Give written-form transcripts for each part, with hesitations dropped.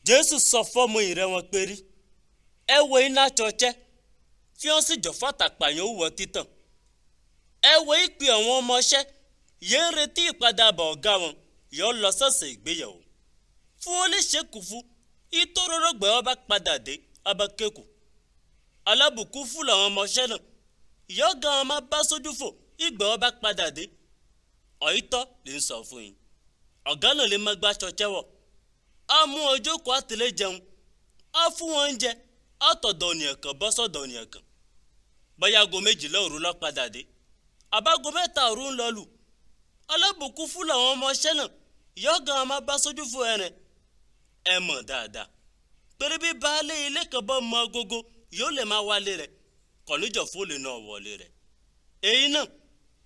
Jésù sọ fọ́mọ ìrẹ́ wọn pé rí ẹ wo iná ṣọṣẹ́ tí wọ́n sì jọ fàtàpàyàn wọ títàn. Ẹ wo ìpè àwọn ọmọọṣẹ́ yẹn ń retí ìpadàbọ̀ ọ̀gá wọn yóò lọ sọ́sẹ̀ ìgbéyàwó. Fún wọn lè ṣekú fún ìtòrórògbẹ́ ọba padà dé ọba kékù. Alábùkún fún làwọn ọmọọṣẹ́ náà yóò gan ọmọ bá sójú fò ìgbà ọba padà dé. Ọ̀yítọ́ lè ń sọ fún yín. Ọ̀gá náà lè má gbá ṣọṣẹ́ wọ̀. A mú ọjọ́ kó àtìlẹ́ jẹun. A fún wọn oúnjẹ. A tọ̀dọ̀ ònìyàn kan bọ́ sọ́dọ̀ ònìyàn kan. Bóyá aago 12 òru ló padà dé. Àbágo 3 òru ń lọ lù. Alábùkún fún làwọn ọmọọṣẹ́ náà yóò gan ọmọ bá sójú fò ẹ̀rẹ̀. Ẹ mọ̀ dáadáa. Torí bí baálé ilé kan bá mọ agogo yóò lè máa wálé rẹ̀. Kọ̀níjọ̀ fún olè náà wọlé rẹ̀. Èyí náà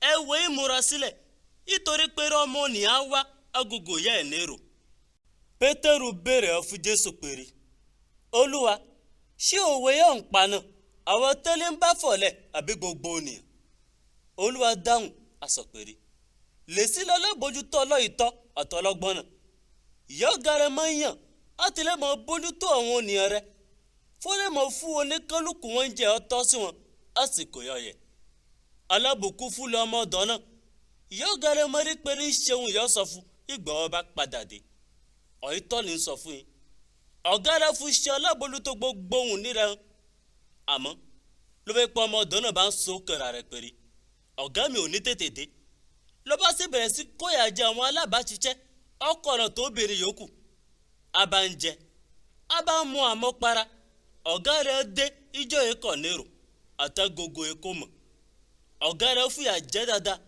ẹ wo ìmúra sílẹ̀ nítorí pé ọmọ nìyà wá agogo yẹ ẹ̀ lérò. Pétérù béèrè fún Jésù péré. Olúwa, ṣé òwe yóò ń pa náà àwọn tẹ́lẹ̀ ń bá fọ̀lẹ̀ àbí gbogbo ènìyàn? Olúwa dáhùn àsọpèrè. Lèsí lọ́lọ́bójútó ọlọ́ìtọ́ àtọlọ́gbọ́n náà. Ìyá ọ̀gá rẹ̀ máa ń yàn láti lè mọ bójútó àwọn ènìyàn rẹ̀. Fúnlẹ̀ mọ̀ fún oníkálukú wọn jẹ́ ọtọ́ sí wọn àsìkò yọ̀yẹ̀. Alábùkún fún lọ́mọ ọ̀dọ́ náà. Ìyá ọ̀gá rẹ̀ máa rí pé ní ṣeun ìyá sọ fún ìgbà ọba padà dé. Ọ̀yítọ́ ni ń sọ fún yín. Ọ̀gá rẹ̀ fún iṣẹ́ alábòlútó gbogbo ohun nírẹ̀ hàn. Àmọ́ ló fẹ́ pọ́ ọmọ ọ̀dọ́ náà bá ń so kẹ̀rà rẹ̀ péré. Ọ̀gá mi ò ní tètè dé. Ló bá sì bẹ̀rẹ̀ sí kóyà jẹ àwọn alábàáṣiṣẹ́ ọkọ̀ ọ̀nà tó béèrè yòókù. A bá ń jẹ. A bá ń mu àmọ́para. Ọ̀gá rẹ̀ dé ijó ikọ̀ nérò àtàgógó ikọ̀ mọ̀. Ọ̀gá rẹ̀ fìyà jẹ dáadáa.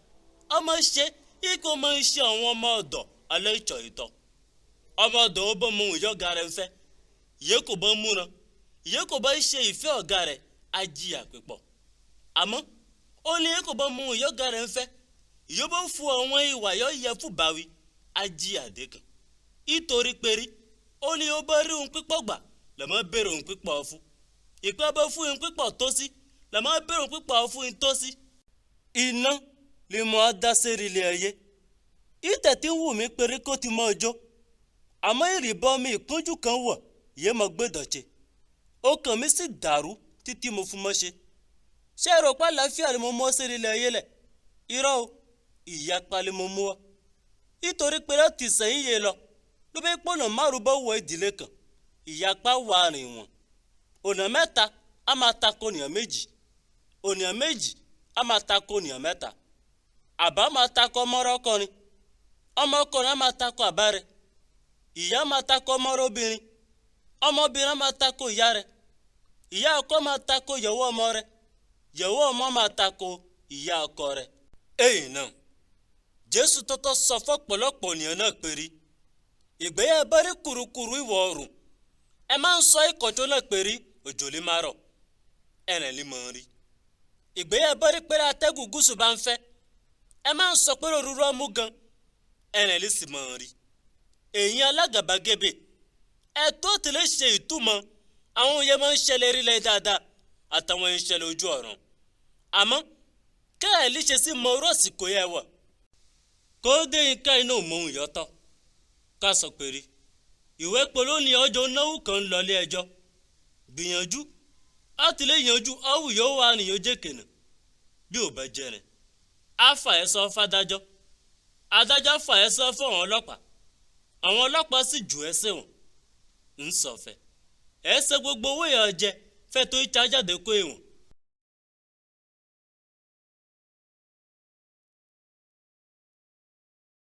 Ọmọ ṣe ikọ̀ máa ń ṣe àwọn ọmọ ọ̀dọ̀ alẹ́ ìtọ̀ ìtọ̀. Ọmọ ọ̀dọ̀ ó bọ́ mọ ìyá ọ̀gá rẹ̀ ń fẹ́. Ìyẹ́ kò bá múra. Ìyẹ́ kò bá ṣe ìfẹ́ ọ̀gá rẹ̀ á jìyà pípọ̀. Àmọ́ ó ní ìyẹ́ kò bá mọ ìyá ọ̀gá rẹ̀ ń fẹ́. Ìyẹ́ bá fún àwọn ìwà yọ yẹ fún báwí á jìyà dẹ́kan. Nítorí péré ó ní ó bá rí ohun pípọ̀ gbà lọ́mọ bẹ̀rẹ̀ ohun pípọ̀ fún. Ìpẹ́ bá fún ohun pípọ̀ tó sí lọ́mọ bẹ̀rẹ̀ ohun pípọ̀ fún ohun tó sí. Iná lè mọ adásẹ́rì ilé ayé. Ìtẹ̀ tí ń wù mí péré kó ti mọ ọjọ́. Àmọ́ ìrìbọn mi ìkúnjú kan wọ̀ yé mọ gbẹ́dọ̀ṣe. Ọkàn mi sì dàrú títí mo fún mọ́ ṣe. Ṣé ẹ rò pé àlàáfíà ni mo mọ́ sí ilé ayé lẹ̀? Irọ́ o, ìyapa ni mo mú wá. Nítorí pé láti sẹ́yìn yé lọ ló bẹ́ pọ̀nà márùn bá wọ ìdílé kan. Ìyapa wà rìn wọ̀n. Ọ̀nà mẹ́ta a máa tako ènìyàn méjì. Ènìyàn méjì a máa tako ènìyàn mẹ́ta. Àbá máa tako ọmọkùnrin. Ọmọkùnrin a máa tako àbá rẹ̀. Ìyá máa tako ọmọbìnrin. Ọmọbìnrin máa tako ìyá rẹ̀. Ìyá ọkọ máa tako ìyàwó ọmọ rẹ̀. Ìyàwó ọmọ máa tako ìyá ọkọ rẹ̀. Èyí náà Jésù tọ́tọ́ sọ fọ́pọ̀lọpọ̀ ènìyàn náà péré. Ìgbéyà bá rí kùrukùru ìwọ̀ oòrùn. Ẹ máa ń sọ ìkọ̀jọ́ náà péré òjò lè máa rọ̀. Ẹ̀rẹ̀ lè mọ̀ rí. Ìgbéyà bá rí péré atẹ́gùn gúúsù bá ń fẹ́. Ẹ máa ń sọ pé òrùrù ọmú gan. Ẹ̀rẹ̀ lè sì mọ̀ rí. Èyí alágàbàgebè. Ẹ̀tọ́ ti lè ṣe ìtumọ̀ àwọn òye máa ń ṣẹlẹ̀ rí lẹ̀ dáadáa àtàwọn ìṣẹ̀lẹ̀ ojú ọ̀run. Àmọ́ kẹ́ẹ̀ lè ṣe sí mọ orú àsìkò yẹ wọ̀. Kó dé ika iná òmòhùn yọtọ̀. Ká sọ péré. Ìwé polo ní ọjọ́ náwó kan lọ ilé ẹjọ́. Gbìyànjú láti lè yanjú ọ̀hù yóò wà nìyó jẹ́kẹ̀nà. Bí ò bá jẹ́rẹ̀. Á fà ẹ́ sọ fádájọ́. Adájọ́ fà ẹ́ sọ fún àwọn ọlọ́pàá. Àwọn ọlọ́pàá sì jù ẹ́ sẹ́wọ̀n. Ń sọ̀fẹ́. Ẹ ṣe gbogbo owó ìyànjẹ fẹ́ tó ìtajáde kó èwọ̀n.